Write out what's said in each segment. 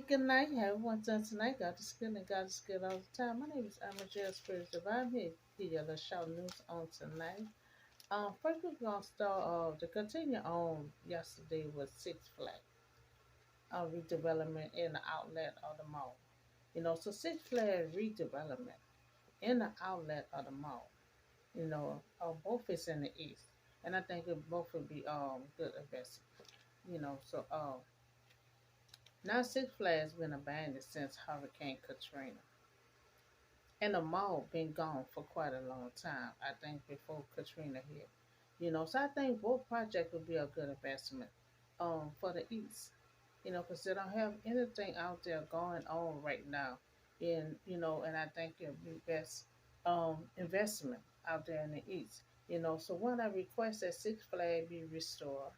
Good night. Have everyone done tonight. God is good and God is good all the time. My name is Amateur Spirit Divine. Here your little shout news on tonight. First we're gonna start to continue on yesterday with Six Flags redevelopment in the outlet of the mall. So Six Flags redevelopment in the outlet of the mall. Both is in the east, and I think it both would be good investment. Now Six Flags been abandoned since Hurricane Katrina. And the mall been gone for quite a long time. I think before Katrina hit. So I think both projects would be a good investment for the East. Because they don't have anything out there going on right now. And I think it'll be best investment out there in the East. So one, I request that Six Flags be restored.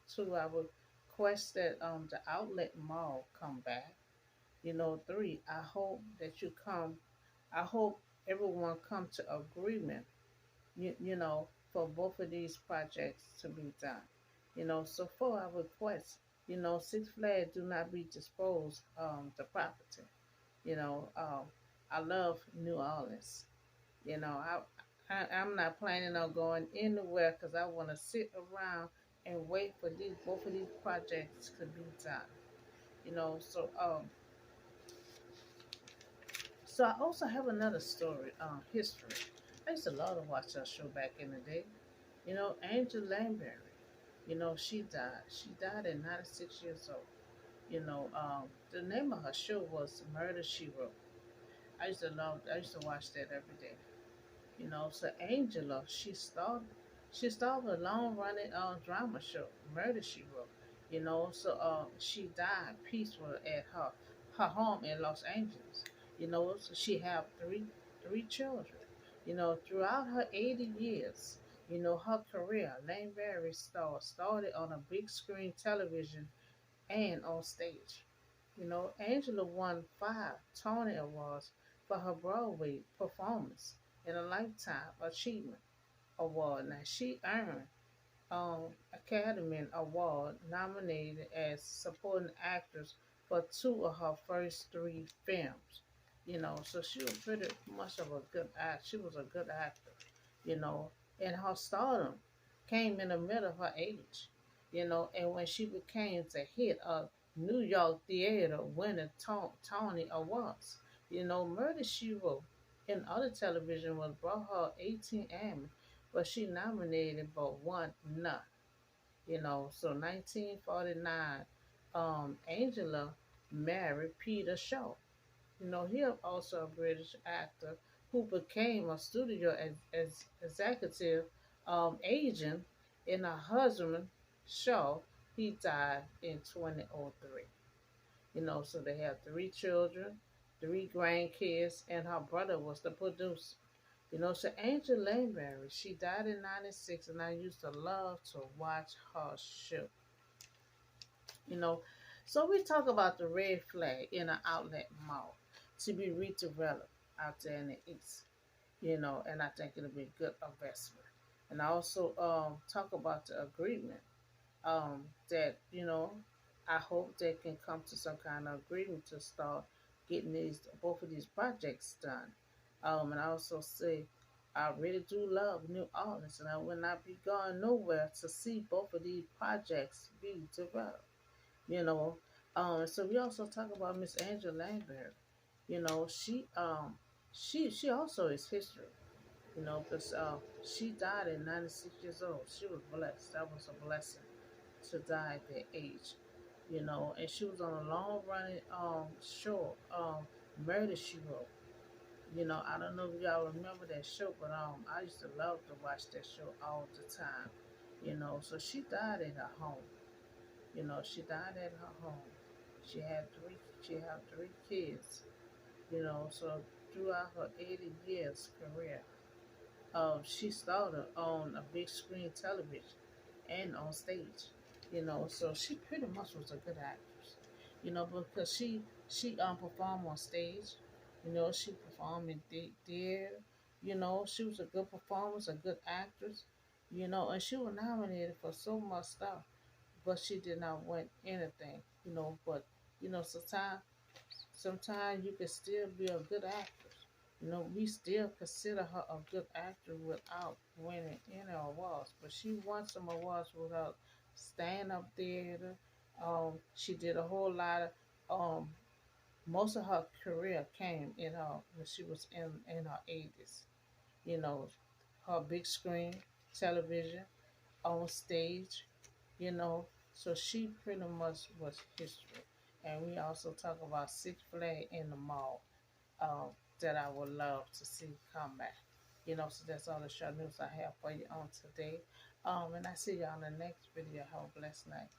Two, I would request that the outlet mall come back. Three, I hope everyone come to agreement, for both of these projects to be done. So four, I request, Six Flags do not be disposed the property. You know, I love New Orleans. I'm not planning on going anywhere because I want to sit around and wait for these both of these projects to be done. So I also have another story, history. I used to love to watch that show back in the day. Angel Lansbury. She died. She died at 96 years old. The name of her show was Murder She Wrote. I used to watch that every day. So Angela, she started a long running drama show, Murder She Wrote. She died peaceful at her home in Los Angeles. So she had three children. Throughout her 80 years, her career, Lane Berry started on a big screen television and on stage. Angela won 5 Tony Awards for her Broadway performance and a Lifetime Achievement Award. Now, she earned Academy Award nominated as supporting actress for two of her first three films. So she was pretty much of a good act. She was a good actor. You know, and her stardom came in the middle of her age. And when she became the hit of New York theater winning Tony Awards. Murder She Wrote in other television was brought her 18 Emmy, but she nominated but won none. So 1949, Angela married Peter Shaw. He also a British actor who became a studio executive agent, and her husband, Shaw, he died in 2003. So they have three children, three grandkids, and her brother was the producer. So Angel Lansbury, she died in 96, and I used to love to watch her show. You know, so we talk about the red flag in an outlet mall to be redeveloped out there in the east. And I think it'll be a good investment. And I also talk about the agreement that I hope they can come to some kind of agreement to start getting these both of these projects done. And I also say I really do love New Orleans, and I will not be going nowhere to see both of these projects be developed. You know, so we also talk about Miss Angela Langberg. She also is history. Because she died at 96 years old. She was blessed. That was a blessing to die at that age. And she was on a long running show, Murder She Wrote. I don't know if y'all remember that show, but I used to love to watch that show all the time. So she died at her home. She died at her home. She had three kids. So throughout her 80 years career, she started on a big screen television and on stage. So she pretty much was a good actress. Because she performed on stage. She performed in theater. She was a good performer, a good actress. And she was nominated for so much stuff, but she did not win anything. But Sometimes you can still be a good actress. We still consider her a good actor without winning any awards. But she won some awards with her stand-up theater. She did a whole lot of most of her career came in her when she was in her 80s. You know, her big screen television on stage. You know, so she pretty much was history. And we also talk about Six Flag in the mall um, that I would love to see come back. So that's all the short news I have for you on today. And I see you on the next video. Have a blessed night.